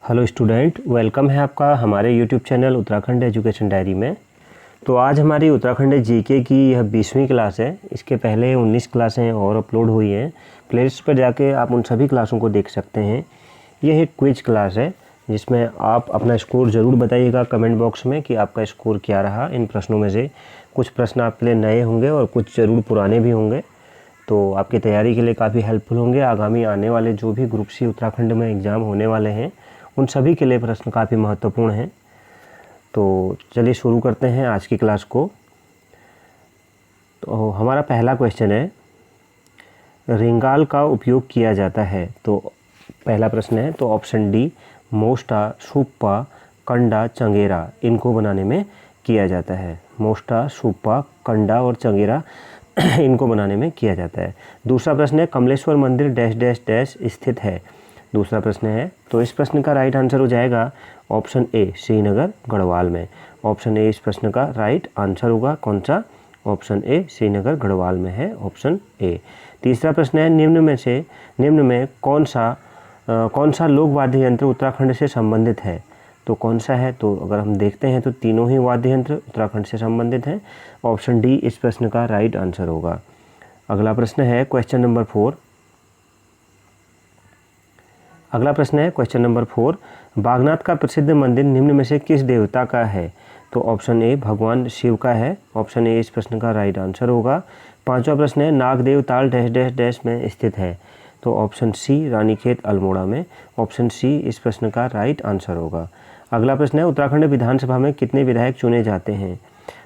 Hello student, welcome है आपका हमारे YouTube channel Uttarakhand education diary में। तो आज हमारी उत्तराखंड जीके की यह 20वीं क्लास है। इसके पहले 19 क्लासें और अपलोड हुई हैं। प्लेलिस्ट पर जाके आप उन सभी क्लासों को देख सकते हैं। यह एक क्विज क्लास है जिसमें आप अपना स्कोर ज़रूर बताइएगा कमेंट बॉक्स में कि आपका स्कोर क्या रहा। इन प्रश्नों में से कुछ प्रश्न आपके लिए नए होंगे और कुछ ज़रूर पुराने भी होंगे, तो आपकी तैयारी के लिए काफ़ी हेल्पफुल होंगे। आगामी आने वाले जो भी ग्रुप सी उत्तराखंड में एग्ज़ाम होने वाले हैं उन सभी के लिए प्रश्न काफ़ी महत्वपूर्ण हैं। तो चलिए शुरू करते हैं आज की क्लास को। तो हमारा पहला क्वेश्चन है, रिंगाल का उपयोग किया जाता है। तो पहला प्रश्न है, तो ऑप्शन डी मोस्टा, सुप्पा, कंडा, चंगेरा इनको बनाने में किया जाता है। मोस्टा, सुप्पा, कंडा और चंगेरा इनको बनाने में किया जाता है। दूसरा प्रश्न है, कमलेश्वर मंदिर डैश डैश डैश स्थित है। दूसरा प्रश्न है, तो इस प्रश्न का राइट आंसर हो जाएगा ऑप्शन ए श्रीनगर गढ़वाल में। ऑप्शन ए इस प्रश्न का राइट आंसर होगा। कौन सा? ऑप्शन ए श्रीनगर गढ़वाल में है, ऑप्शन ए। तीसरा प्रश्न है, निम्न में कौन सा लोक वाद्य यंत्र उत्तराखंड से संबंधित है। तो कौन सा है? तो अगर हम देखते हैं तो तीनों ही वाद्य यंत्र उत्तराखंड से संबंधित हैं। ऑप्शन डी इस प्रश्न का राइट आंसर होगा। अगला प्रश्न है क्वेश्चन नंबर 4। अगला प्रश्न है क्वेश्चन नंबर 4, बागनाथ का प्रसिद्ध मंदिर निम्न में से किस देवता का है। तो ऑप्शन ए भगवान शिव का है। ऑप्शन ए इस प्रश्न का राइट आंसर होगा। पांचवा प्रश्न है, नागदेव ताल डैश डैश डैश में स्थित है। तो ऑप्शन सी रानीखेत अल्मोड़ा में। ऑप्शन सी इस प्रश्न का राइट आंसर होगा। अगला प्रश्न है, उत्तराखंड विधानसभा में कितने विधायक चुने जाते हैं।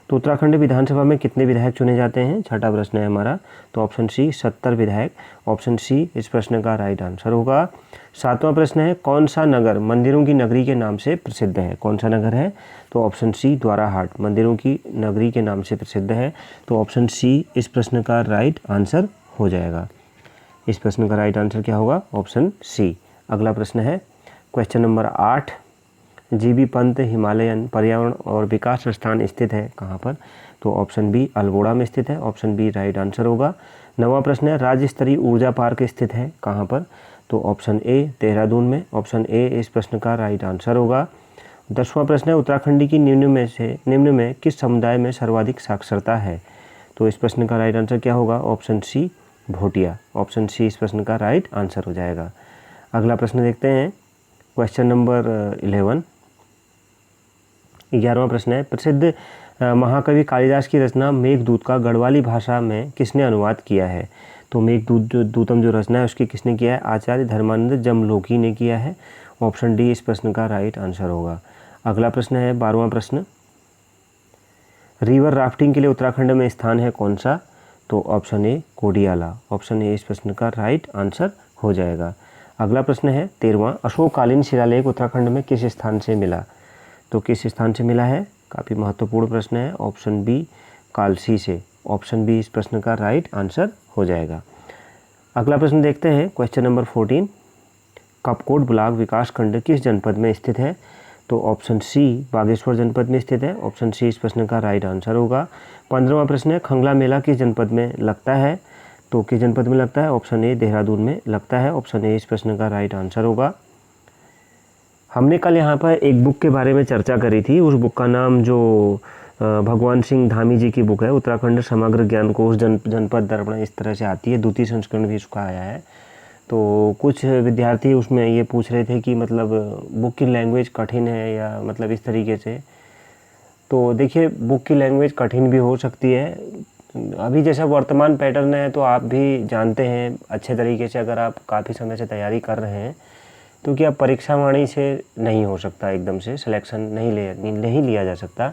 तो उत्तराखंड विधानसभा में कितने विधायक चुने जाते हैं, छठा प्रश्न है हमारा। तो ऑप्शन सी 70 विधायक। ऑप्शन सी इस प्रश्न का राइट आंसर होगा। सातवां प्रश्न है, कौन सा नगर मंदिरों की नगरी के नाम से प्रसिद्ध है। कौन सा नगर है? तो ऑप्शन सी द्वाराहाट मंदिरों की नगरी के नाम से प्रसिद्ध है। तो ऑप्शन सी इस प्रश्न का राइट आंसर हो जाएगा। इस प्रश्न का राइट आंसर क्या होगा? Option C. अगला प्रश्न है question number 8, GB Pant Himalayan पर्यावरण और विकास संस्थान स्थित है कहाँ पर। तो ऑप्शन बी अल्मोड़ा में स्थित है। ऑप्शन बी राइट आंसर होगा। नवा प्रश्न है, राज्य स्तरीय ऊर्जा पार्क स्थित है कहाँ पर। तो ऑप्शन ए देहरादून में। ऑप्शन ए इस प्रश्न का राइट आंसर होगा। 10वां प्रश्न है, उत्तराखंड की निम्न में किस समुदाय में सर्वाधिक साक्षरता है। तो इस प्रश्न का राइट आंसर क्या होगा? Option C Bhotia. Option C इस प्रश्न का राइट आंसर हो जाएगा। अगला प्रश्न देखते हैं क्वेश्चन नंबर 11। 11वां प्रश्न है, प्रसिद्ध महाकवि कालिदास की रचना मेघदूत का गढ़वाली भाषा में किसने अनुवाद किया है। तो मेघदूतम जो रचना है उसकी किसने किया है? आचार्य धर्मानंद जमलोकी ने किया है। ऑप्शन डी इस प्रश्न का राइट आंसर होगा। अगला प्रश्न है 12वां प्रश्न, रिवर राफ्टिंग के लिए उत्तराखंड में स्थान है कौन सा। तो option A Kodiala. Option A इस प्रश्न का राइट आंसर हो जाएगा। अगला प्रश्न है 13वां, अशोककालीन शिलालेख उत्तराखंड में किस स्थान से मिला। तो किस स्थान से मिला है? काफ़ी महत्वपूर्ण प्रश्न है। ऑप्शन बी कालसी से। ऑप्शन बी इस प्रश्न का राइट आंसर हो जाएगा। अगला प्रश्न देखते हैं क्वेश्चन नंबर 14, कपकोट ब्लॉक विकास खंड किस जनपद में स्थित है। तो ऑप्शन सी बागेश्वर जनपद में स्थित है। ऑप्शन सी इस प्रश्न का राइट आंसर होगा। 15वां प्रश्न है, खंगला मेला किस जनपद में लगता है। तो किस जनपद में लगता है? ऑप्शन ए देहरादून में लगता है। ऑप्शन ए इस प्रश्न का राइट आंसर होगा। हमने कल यहाँ पर एक बुक के बारे में चर्चा करी थी। उस बुक का नाम जो भगवान सिंह धामी जी की बुक है, उत्तराखंड समग्र ज्ञान कोश जनपद दर्पण, इस तरह से आती है। द्वितीय संस्करण भी उसका आया है। तो कुछ विद्यार्थी उसमें ये पूछ रहे थे कि मतलब बुक की लैंग्वेज कठिन है या मतलब इस तरीके से। तो देखिए, बुक की लैंग्वेज कठिन भी हो सकती है। अभी जैसा वर्तमान पैटर्न है तो आप भी जानते हैं अच्छे तरीके से, अगर आप काफ़ी समय से तैयारी कर रहे हैं तो क्या परीक्षा वाणी से नहीं हो सकता, एकदम से सिलेक्शन नहीं लिया जा सकता।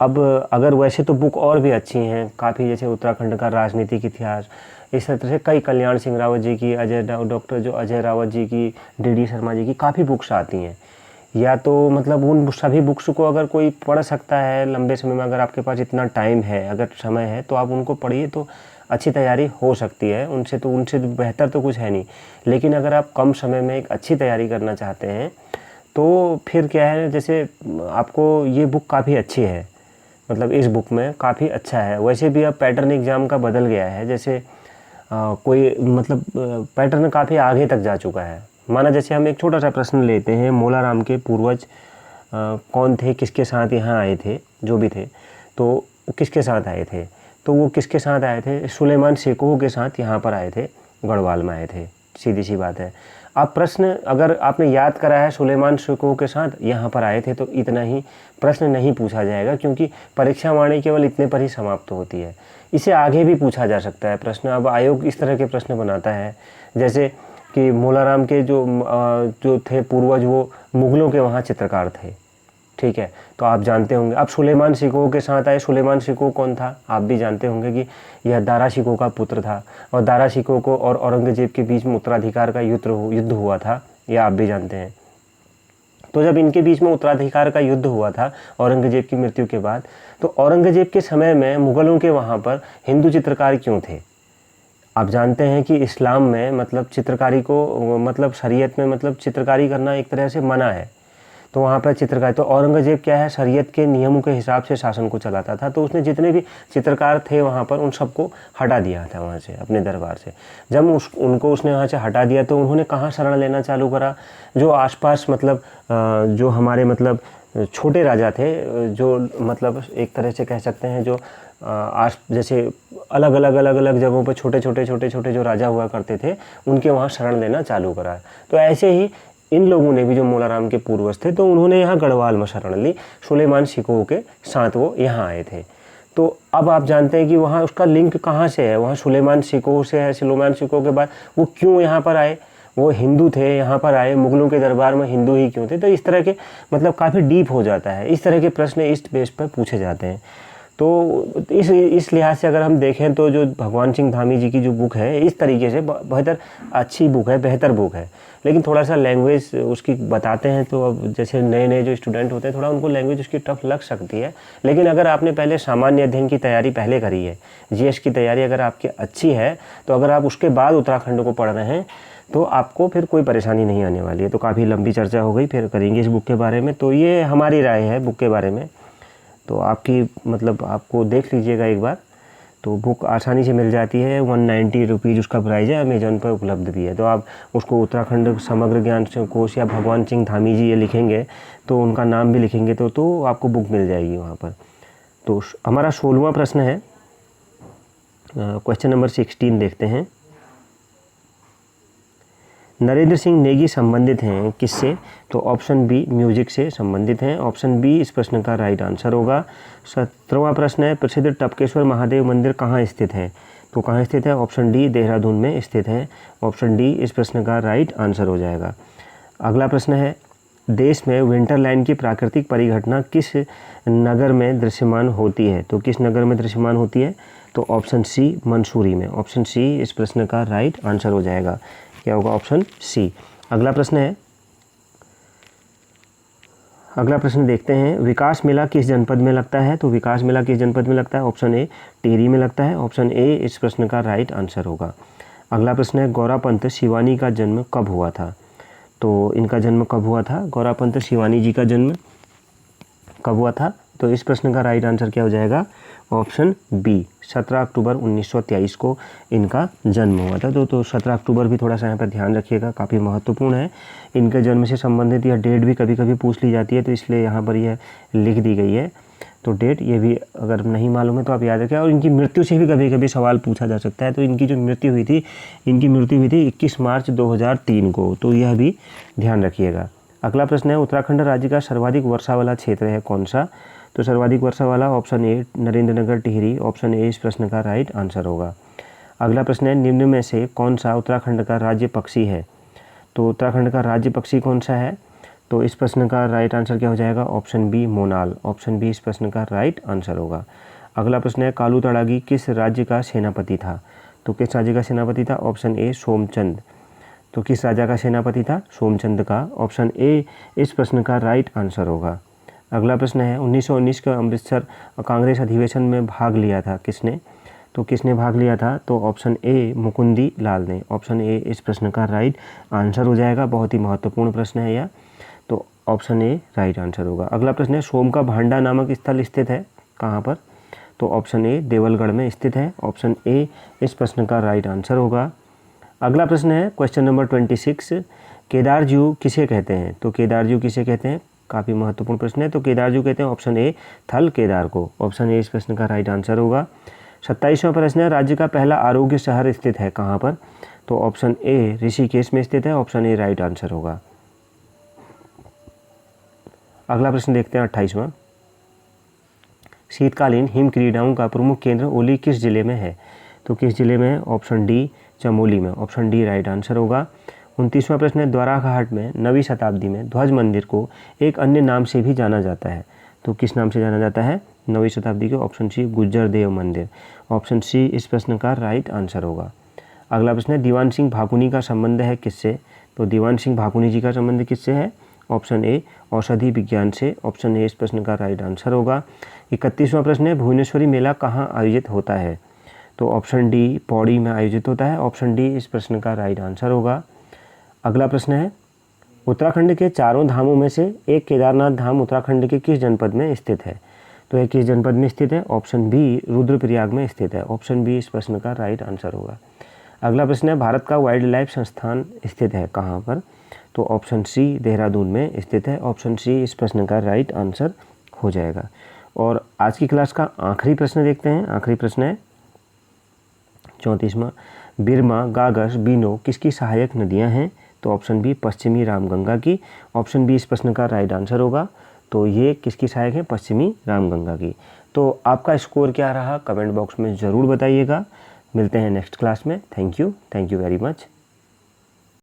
अब अगर वैसे तो बुक और भी अच्छी हैं काफ़ी, जैसे उत्तराखंड का राजनीतिक इतिहास, इस तरह से कई, कल्याण सिंह रावत जी की, अजय रावत जी की, डी शर्मा जी की काफ़ी बुक्स आती हैं। या तो मतलब उन सभी बुक्स को अगर कोई पढ़ सकता है लंबे समय में, अगर आपके पास इतना टाइम है, अगर समय है, तो आप उनको पढ़िए तो अच्छी तैयारी हो सकती है। उनसे बेहतर तो कुछ है नहीं। लेकिन अगर आप कम समय में एक अच्छी तैयारी करना चाहते हैं तो फिर क्या है, जैसे आपको ये बुक काफ़ी अच्छी है, मतलब इस बुक में काफ़ी अच्छा है। वैसे भी अब पैटर्न एग्ज़ाम का बदल गया है, जैसे कोई मतलब पैटर्न काफ़ी आगे तक जा चुका है। माना जैसे हम एक छोटा सा प्रश्न लेते हैं, मोलाराम के पूर्वज कौन थे, किसके साथ यहाँ आए थे, जो भी थे तो वो किसके साथ आए थे, तो वो किसके साथ आए थे, सुलेमान शेकोह के साथ यहाँ पर आए थे, गढ़वाल में आए थे, सीधी सी बात है। अब प्रश्न अगर आपने याद करा है सुलेमान शेकोह के साथ यहाँ पर आए थे तो इतना ही प्रश्न नहीं पूछा जाएगा, क्योंकि परीक्षा वाणी केवल इतने पर ही समाप्त होती है। इसे आगे भी पूछा जा सकता है प्रश्न। अब आयोग इस तरह के प्रश्न बनाता है जैसे कि मोलाराम के जो थे पूर्वज वो मुग़लों के वहाँ चित्रकार थे, ठीक है, तो आप जानते होंगे। अब सुलेमान शेकोह के साथ आए, सुलेमान शेकोह कौन था, आप भी जानते होंगे कि यह दारा शिकोह का पुत्र था, और दारा शिकोह को और औरंगजेब के बीच में उत्तराधिकार का युद्ध हुआ था, यह आप भी जानते हैं। तो जब इनके बीच में उत्तराधिकार का युद्ध हुआ था औरंगजेब की मृत्यु के बाद, तो औरंगजेब के समय में मुग़लों के वहाँ पर हिंदू चित्रकार क्यों थे? आप जानते हैं कि इस्लाम में मतलब चित्रकारी को मतलब शरीयत में मतलब चित्रकारी करना एक तरह से मना है, तो वहाँ पर चित्रकारी, तो औरंगजेब क्या है, शरीयत के नियमों के हिसाब से शासन को चलाता था, तो उसने जितने भी चित्रकार थे वहाँ पर उन सबको हटा दिया था वहाँ से, अपने दरबार से। जब उनको उसने वहाँ से हटा दिया तो उन्होंने कहाँ शरण लेना चालू करा, जो आसपास मतलब जो हमारे मतलब छोटे राजा थे, जो मतलब एक तरह से कह सकते हैं जो जैसे अलग अलग जगहों पर छोटे जो राजा हुआ करते थे उनके वहाँ शरण लेना चालू करा। तो ऐसे ही इन लोगों ने भी, जो मोलाराम के पूर्वज थे, तो उन्होंने यहाँ गढ़वाल में शरण ली, सुलेमान शेकोह के साथ वो यहाँ आए थे। तो अब आप जानते हैं कि वहाँ उसका लिंक कहाँ से है, वहाँ सुलेमान शेकोह से है। सुलेमान शेकोह के बाद वो क्यों यहाँ पर आए, वो हिंदू थे, यहाँ पर आए, मुग़लों के दरबार में हिंदू ही क्यों थे? तो इस तरह के मतलब काफ़ी डीप हो जाता है, इस तरह के प्रश्न इस बेस पर पूछे जाते हैं। तो इस लिहाज से अगर हम देखें तो जो भगवान सिंह धामी जी की जो बुक है इस तरीके से बेहतर अच्छी बुक है, बेहतर बुक है, लेकिन थोड़ा सा लैंग्वेज उसकी बताते हैं तो अब जैसे नए जो स्टूडेंट होते हैं थोड़ा उनको लैंग्वेज उसकी टफ लग सकती है। लेकिन अगर आपने पहले सामान्य अध्ययन की तैयारी पहले करी है, जीएस की तैयारी अगर आपकी अच्छी है, तो अगर आप उसके बाद उत्तराखंड को पढ़ रहे हैं तो आपको फिर कोई परेशानी नहीं आने वाली है। तो काफ़ी लंबी चर्चा हो गई, फिर करेंगे इस बुक के बारे में। तो ये हमारी राय है बुक के बारे में, तो आपकी मतलब आपको देख लीजिएगा एक बार। तो बुक आसानी से मिल जाती है, 190 रुपीज़ उसका प्राइस है, अमेजोन पर उपलब्ध भी है। तो आप उसको उत्तराखंड समग्र ज्ञान कोश या भगवान सिंह धामी जी ये लिखेंगे तो उनका नाम भी लिखेंगे तो आपको बुक मिल जाएगी वहाँ पर। तो हमारा 16वां प्रश्न है, क्वेश्चन नंबर 16 देखते हैं। नरेंद्र सिंह नेगी संबंधित हैं किससे? तो ऑप्शन बी म्यूजिक से संबंधित हैं, ऑप्शन बी इस प्रश्न का राइट आंसर होगा। 17वां प्रश्न है, प्रसिद्ध टपकेश्वर महादेव मंदिर कहाँ स्थित है? तो कहाँ स्थित है? ऑप्शन डी देहरादून में स्थित है, ऑप्शन डी इस प्रश्न का राइट आंसर हो जाएगा। अगला प्रश्न है, देश में विंटरलैंड की प्राकृतिक परिघटना किस नगर में दृश्यमान होती है? तो किस नगर में दृश्यमान होती है? तो ऑप्शन सी मंसूरी में, ऑप्शन सी इस प्रश्न का राइट आंसर हो जाएगा। क्या होगा? Option C. अगला प्रश्न है, अगला प्रश्न देखते हैं, विकास मेला किस जनपद में लगता है? तो विकास मेला किस जनपद में लगता है? ऑप्शन ए टिहरी में लगता है, ऑप्शन ए इस प्रश्न का राइट आंसर होगा। अगला प्रश्न है, गौरापंत शिवानी का जन्म कब हुआ था? तो इनका जन्म कब हुआ था? गौरापंत शिवानी जी का जन्म कब हुआ था? तो इस प्रश्न का राइट आंसर क्या हो जाएगा? ऑप्शन बी 17 अक्टूबर 1923 को इनका जन्म हुआ था। तो 17 अक्टूबर भी थोड़ा सा यहाँ पर ध्यान रखिएगा, काफ़ी महत्वपूर्ण है। इनके जन्म से संबंधित यह डेट भी कभी कभी पूछ ली जाती है, तो इसलिए यहाँ पर यह लिख दी गई है। तो डेट ये भी अगर नहीं मालूम है तो आप याद रखें। और इनकी मृत्यु से भी कभी कभी सवाल पूछा जा सकता है। तो इनकी जो मृत्यु हुई थी, इनकी मृत्यु हुई थी 21 मार्च 2003 को, तो यह भी ध्यान रखिएगा। अगला प्रश्न है, उत्तराखंड राज्य का सर्वाधिक वर्षा वाला क्षेत्र है कौन सा? तो सर्वाधिक वर्षा वाला option A Narendranagar Tehri, option A इस प्रश्न का राइट आंसर होगा। अगला प्रश्न है, निम्न में से कौन सा उत्तराखंड का राज्य पक्षी है? तो उत्तराखंड का राज्य पक्षी कौन सा है? तो इस प्रश्न का राइट आंसर क्या हो जाएगा? ऑप्शन बी मोनाल, ऑप्शन बी इस प्रश्न का राइट आंसर होगा। अगला प्रश्न है, कालू तड़ागी किस राज्य का सेनापति था? तो किस राज्य का सेनापति था? Option A Somchand. तो किस राजा का सेनापति था? सोमचंद का, ऑप्शन ए इस प्रश्न का राइट आंसर होगा। अगला प्रश्न है, 1919 का अमृतसर कांग्रेस अधिवेशन में भाग लिया था किसने? तो किसने भाग लिया था? तो ऑप्शन ए मुकुंदी लाल ने, ऑप्शन ए इस प्रश्न का राइट आंसर हो जाएगा। बहुत ही महत्वपूर्ण प्रश्न है यह, तो ऑप्शन ए राइट आंसर होगा। अगला प्रश्न है, सोम का भांडा नामक स्थल स्थित है कहाँ पर? तो ऑप्शन ए देवलगढ़ में स्थित है, ऑप्शन ए इस प्रश्न का राइट आंसर होगा। अगला प्रश्न है, क्वेश्चन नंबर 26, केदारजू किसे कहते हैं? तो केदारजू किसे कहते हैं? काफ़ी महत्वपूर्ण प्रश्न है। तो केदारजू कहते हैं ऑप्शन ए थल केदार को। ऑप्शन ए इस प्रश्न का राइट आंसर होगा। 27वां प्रश्न है, राज्य का पहला आरोग्य शहर स्थित है कहाँ पर? तो ऑप्शन ए ऋषिकेश में स्थित है। ऑप्शन ए राइट आंसर होगा। अगला प्रश्न देखते हैं 28वां। शीतकालीन हिम क्रीड़ाओं का प्रमुख केंद्र ओली किस जिले में है? तो किस जिले में है? ऑप्शन डी चमोली में। ऑप्शन डी राइट आंसर होगा। 29वां प्रश्न है, द्वाराघाट में 9वीं शताब्दी में ध्वज मंदिर को एक अन्य नाम से भी जाना जाता है। तो किस नाम से जाना जाता है 9वीं शताब्दी के? ऑप्शन सी गुज्जर देव मंदिर। ऑप्शन सी इस प्रश्न का राइट आंसर होगा। अगला प्रश्न है, दीवान सिंह भाकुनी का संबंध है किससे? तो दीवान सिंह भाकुनी जी का संबंध किससे है? ऑप्शन ए औषधि विज्ञान से। ऑप्शन ए इस प्रश्न का राइट आंसर होगा। 31वां प्रश्न है, भुवनेश्वरी मेला कहाँ आयोजित होता है? तो ऑप्शन डी पौड़ी में आयोजित होता है। ऑप्शन डी इस प्रश्न का राइट आंसर होगा। अगला प्रश्न है, उत्तराखंड के चारों धामों में से एक केदारनाथ धाम उत्तराखंड के किस जनपद में स्थित है? तो यह किस जनपद में स्थित है? ऑप्शन बी रुद्रप्रयाग में स्थित है। ऑप्शन बी इस प्रश्न का राइट आंसर होगा। अगला प्रश्न है, भारत का वाइल्ड लाइफ संस्थान स्थित है कहाँ पर? तो ऑप्शन सी देहरादून में स्थित है। ऑप्शन सी इस प्रश्न का राइट आंसर हो जाएगा। और आज की क्लास का आखिरी प्रश्न देखते हैं। आखिरी प्रश्न है 34वां, बिरमा, गागर, बीनो किसकी सहायक नदियां हैं? तो ऑप्शन बी पश्चिमी रामगंगा की। ऑप्शन बी इस प्रश्न का राइट आंसर होगा। तो ये किसकी सहायक है? पश्चिमी रामगंगा की। तो आपका स्कोर क्या रहा कमेंट बॉक्स में ज़रूर बताइएगा। मिलते हैं नेक्स्ट क्लास में। Thank you very much.